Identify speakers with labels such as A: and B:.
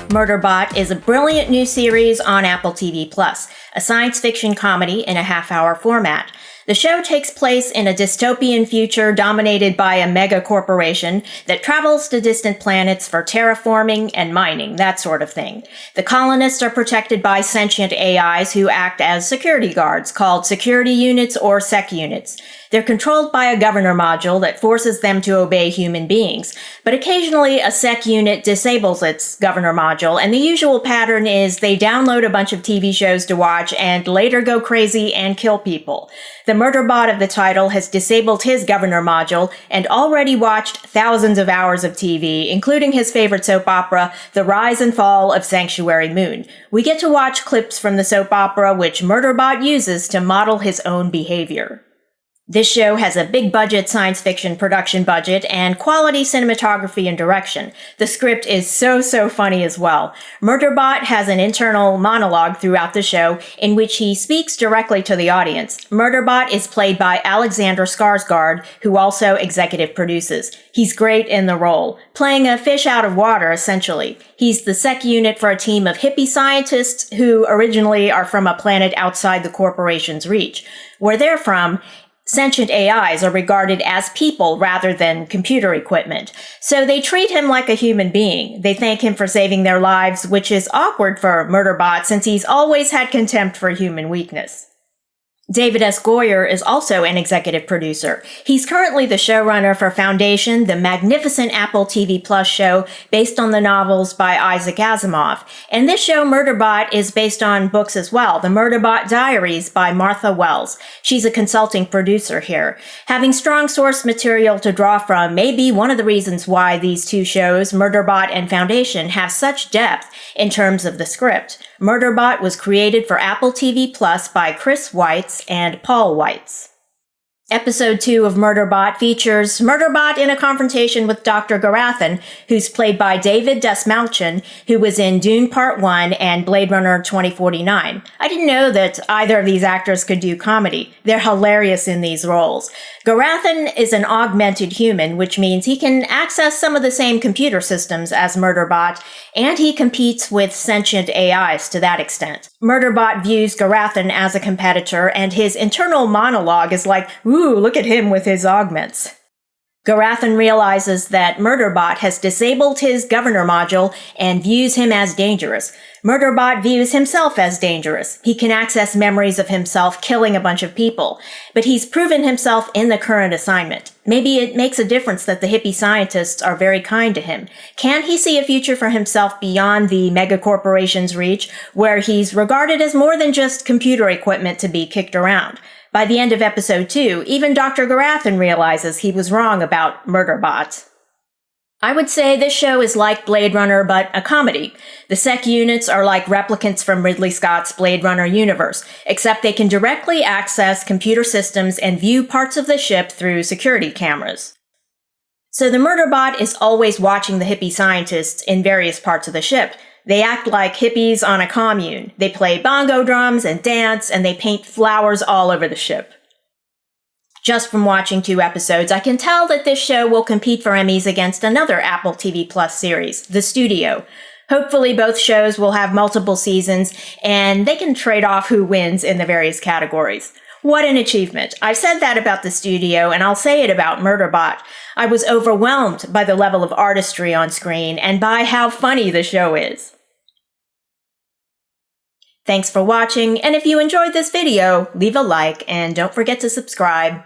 A: Murderbot is a brilliant new series on Apple TV+, a science fiction comedy in a half-hour format. The show takes place in a dystopian future dominated by a mega corporation that travels to distant planets for terraforming and mining, that sort of thing. The colonists are protected by sentient A.I.s who act as security guards, called security units or SecUnits. They're controlled by a governor module that forces them to obey human beings, but occasionally a sec unit disables its governor module, and the usual pattern is they download a bunch of TV shows to watch and later go crazy and kill people. The Murderbot of the title has disabled his governor module and already watched thousands of hours of TV, including his favorite soap opera, The Rise and Fall of Sanctuary Moon. We get to watch clips from the soap opera, which Murderbot uses to model his own behavior. This show has a big-budget science fiction production budget and quality cinematography and direction. The script is so funny as well. Murderbot has an internal monologue throughout the show in which he speaks directly to the audience. Murderbot is played by Alexander Skarsgard, who also executive produces. He's great in the role, playing a fish out of water, essentially. He's the sec unit for a team of hippie scientists who originally are from a planet outside the corporation's reach. Where they're from, sentient A.I.s are regarded as people rather than computer equipment, so they treat him like a human being. They thank him for saving their lives, which is awkward for Murderbot since he's always had contempt for human weakness. David S. Goyer is also an executive producer. He's currently the showrunner for Foundation, the magnificent Apple TV Plus show based on the novels by Isaac Asimov. And this show, Murderbot, is based on books as well, The Murderbot Diaries by Martha Wells. She's a consulting producer here. Having strong source material to draw from may be one of the reasons why these two shows, Murderbot and Foundation, have such depth in terms of the script. Murderbot was created for Apple TV Plus by Chris Weitz and Paul Weitz. Episode 2 of Murderbot features Murderbot in a confrontation with Dr. Garathan, who's played by David Dastmalchian, who was in Dune Part 1 and Blade Runner 2049. I didn't know that either of these actors could do comedy. They're hilarious in these roles. Garathan is an augmented human, which means he can access some of the same computer systems as Murderbot, and he competes with sentient A.I.s to that extent. Murderbot views Garathan as a competitor, and his internal monologue is like, "Ooh, look at him with his augments." Garathan realizes that Murderbot has disabled his governor module and views him as dangerous. Murderbot views himself as dangerous. He can access memories of himself killing a bunch of people, but he's proven himself in the current assignment. Maybe it makes a difference that the hippie scientists are very kind to him. Can he see a future for himself beyond the megacorporation's reach, where he's regarded as more than just computer equipment to be kicked around? By the end of episode 2, even Dr. Garathan realizes he was wrong about Murderbot. I would say this show is like Blade Runner, but a comedy. The sec units are like replicants from Ridley Scott's Blade Runner universe, except they can directly access computer systems and view parts of the ship through security cameras. So the Murderbot is always watching the hippie scientists in various parts of the ship. They act like hippies on a commune. They play bongo drums and dance, and they paint flowers all over the ship. Just from watching 2 episodes, I can tell that this show will compete for Emmys against another Apple TV Plus series, The Studio. Hopefully both shows will have multiple seasons, and they can trade off who wins in the various categories. What an achievement. I've said that about The Studio, and I'll say it about Murderbot. I was overwhelmed by the level of artistry on screen and by how funny the show is. Thanks for watching, and if you enjoyed this video, leave a like and don't forget to subscribe.